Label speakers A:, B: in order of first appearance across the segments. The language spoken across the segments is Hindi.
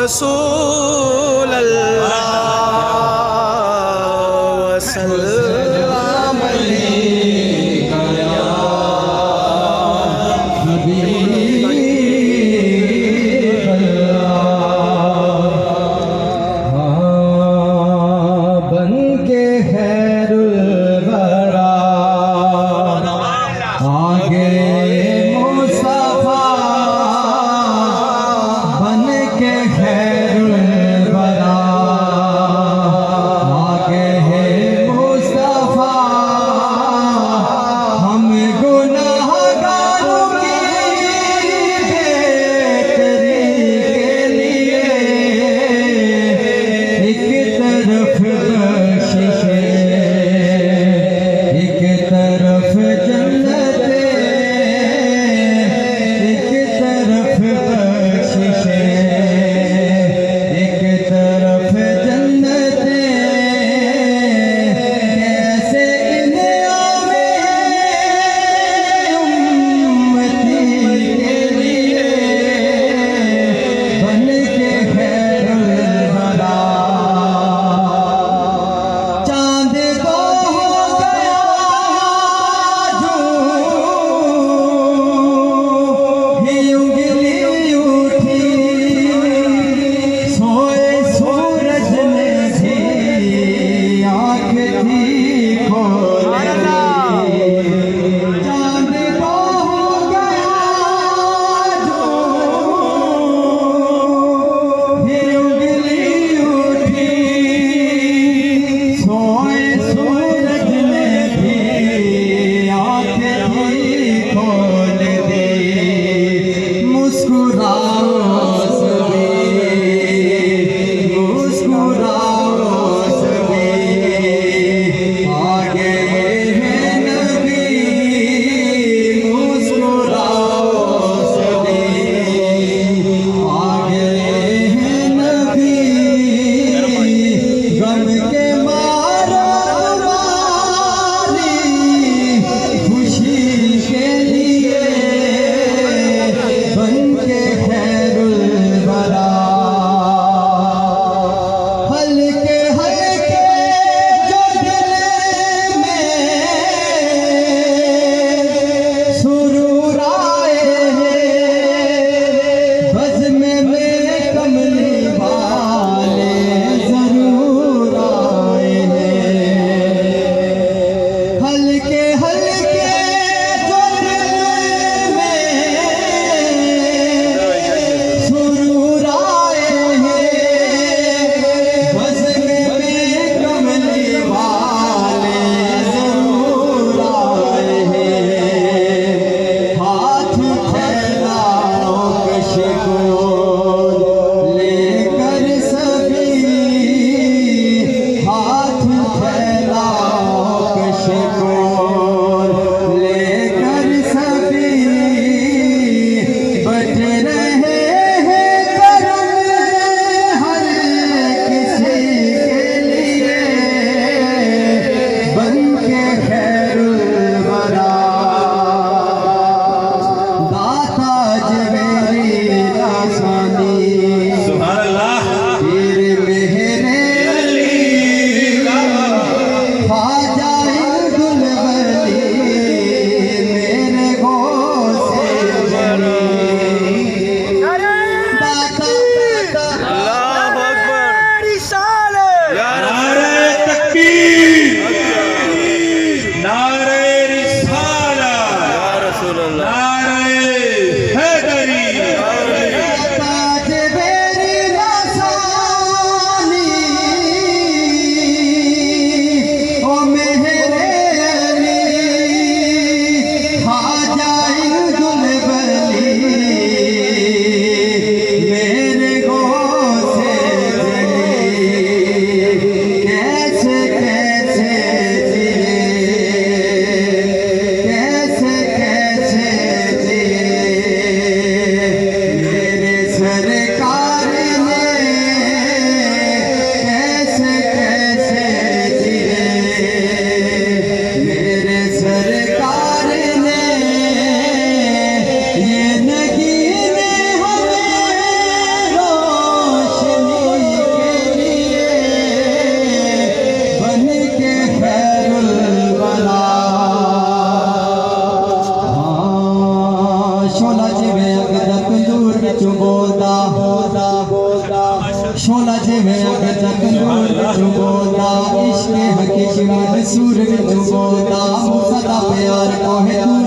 A: रसूल अल्लाह वसल्लम अलैका या हबीब अल्लाह बन के खैरुल वरा आगे मुस्तफा बन के खैरुल वरा आगे है मुस्तफा हम गुनाहगारों की बेहतरी के लिए एक तरफ बख्शिशें एक तरफ जन्नतें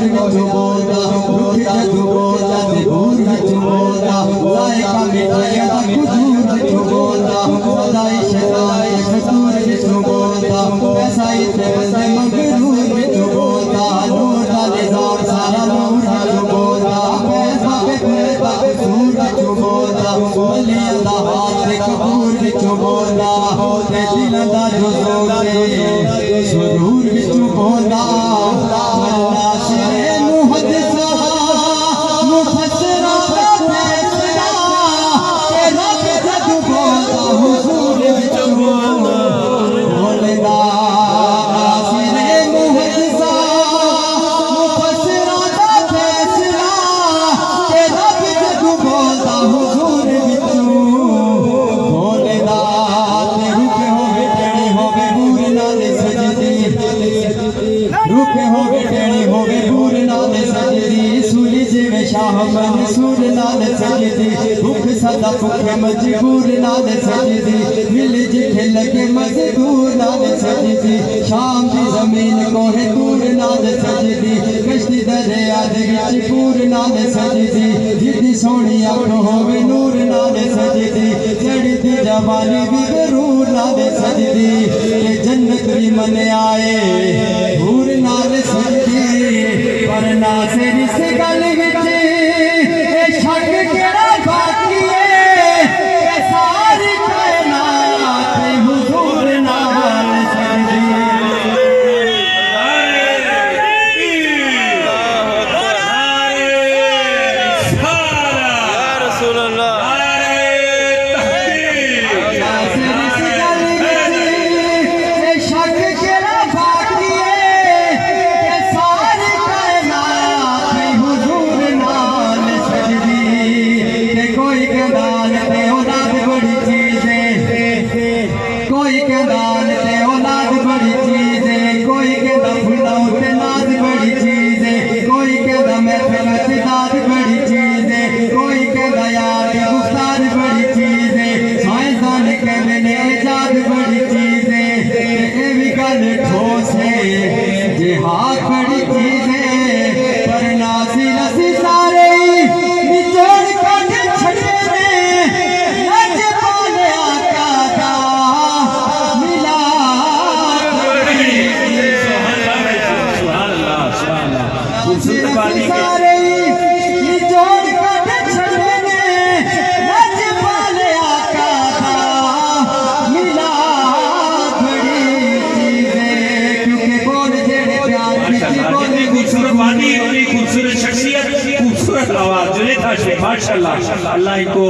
A: नूर विच बोलदा रुख जदू बोलदा ते दूर विच बोलदा जायका मिठाइयां दा खजूर विच बोलदा सदाई शैतान खजूर विच बोलदा पैसा इत्ते बंदे मगरूर विच बोलदा नूर दा निजाम सारा नूर विच बोलदा पैसा बेखुदा कसूर विच बोलदा वलियां दा हाथ कबूर विच बोलदा ते दिल दा जो सुरूर विच बोलदा अल्लाह से मुहद्दिसा मुफस्सिरा दा फैसला ते रब जद बोलदा हुजूर विच बोलदा नासिरे मुहद्दिसा मुफस्सिरा दा फैसला ते रब जद बोलदा हुजूर विच बोलदा ते रुके होवे टेढ़े होवे बूर नाल सजदी रुके होवे टेढ़े होवे बूर नाल सजदी सूली जिवें शाह मंसूर नाल सजदी भुख सदा भुखे मजबूर नाल सजदी मिल जिथे लगे मजदूर नाल सजदी शाम दी जमीन कोहे दूर नाल सजदी कश्ती दरिया दे विच पूर नाल सजदी जिदी सोहनी अख होवे नूर नाल सजदी चढ़दी जवानी भी गरूर नाल सजदी ते जन्नत भी मन आए हूर नाल सजदी पर ना से इस गल विच ए शक केड़ा बाकी है ए सारी कायनात हुजूर नाल सजदी कोई कहदान ते औलाद बड़ी चीज है कोई कहदा फुला उते नाज बड़ी चीज है कोई कहदा महफिल च दाद बड़ी चीज है कोई कहदा यार की गुफ्तार बड़ी चीज है साइंसदान कहंदे ने इजाद बड़ी चीज है ए भी गल ठोस है जिहाद बड़ी चीज है पर नासी नसी सारे निचोड़ कट छड़े ने लज पाले आका दा सारे निचोड़ कट छड़े ने लज पाले आका दा मिला बड़ी चीज है क्योंकि बोल जेड़े प्यार विच बोले
B: खूबसूरत वाणी इतनी खूबसूरत शख्सियत खूबसूरत आवाज जुनेदा शेख माशाल्लाह अल्लाह इनको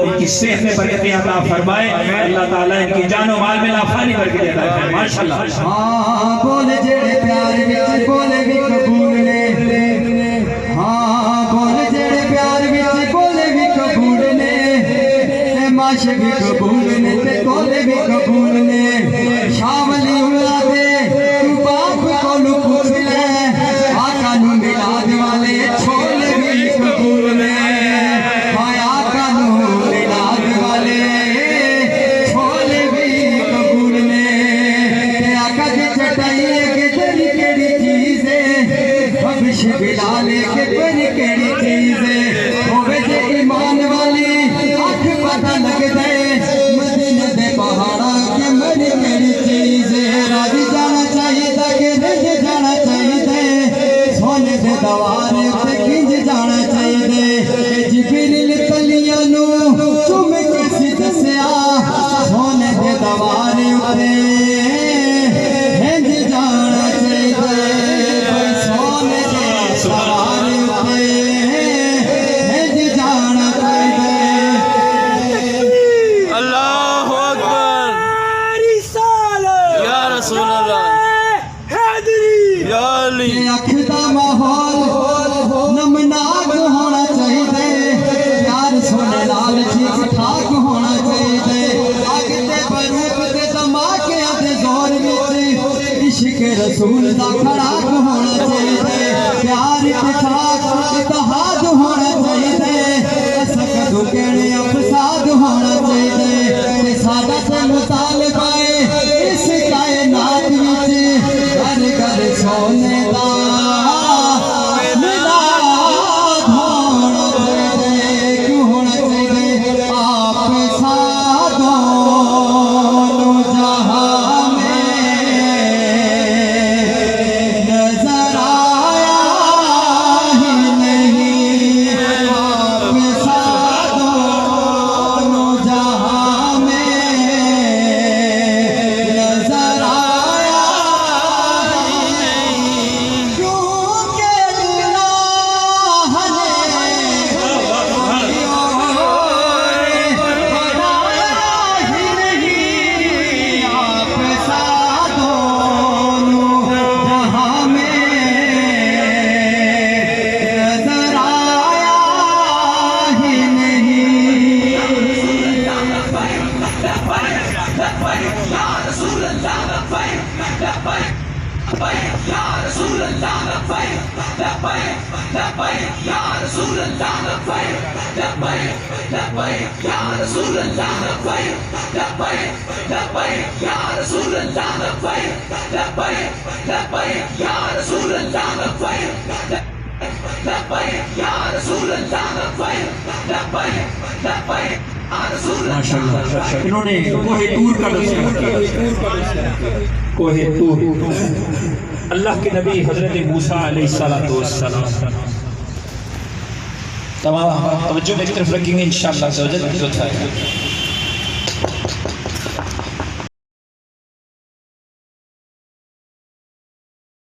B: इनकी सेहत में बरकत अता फरमाए अल्लाह ताला इनकी जानो माल में लाफानी बरकत अता फरमाए माशाल्लाह
A: हां बोल जेड़े प्यार विच बोले भी कबूल ने हां बोल जेड़े प्यार विच बोले भी कबूल ने ते माश भी कबूल ने ते तोले भी कबूल ने शावली औलादे तू बाप कोलू पूछ ले आका नू मिलाद वाले छोले भी कबूल ने हाय आका नू मिलाद वाले छोले भी कबूल ने ते आका दी चटाई के तेरी केड़ी चीज है बख्श बिलाल के पर केड़ी चीज है होवे जे ईमान वाली अख पता लग जाए मदीने दे पहाड़ा के मरी केड़ी चीज है राजी जाना चाहिए कि रज जाना चाहिए सोने दे दवारे ते खिंज जाना चाहिए जिब्रील तलियां नू चुम के सी दसया सोने दे दवारे उते हिंज जाना चाहिए सोने दे दवारे उते हिंज जाना चाहिए
C: अल्लाहु अकबर या रसूल अल्लाह या अली
A: अख दा माहौल नमना
B: माशाअल्लाह इन्होंने कोहे तूर का तज़किरा किया। कोहे तूर अल्लाह के नबी हजरत मूसा अलैहिस्सलाम तमाम तवज्जो मेरी तरफ रखेंगे इंशाअल्लाह।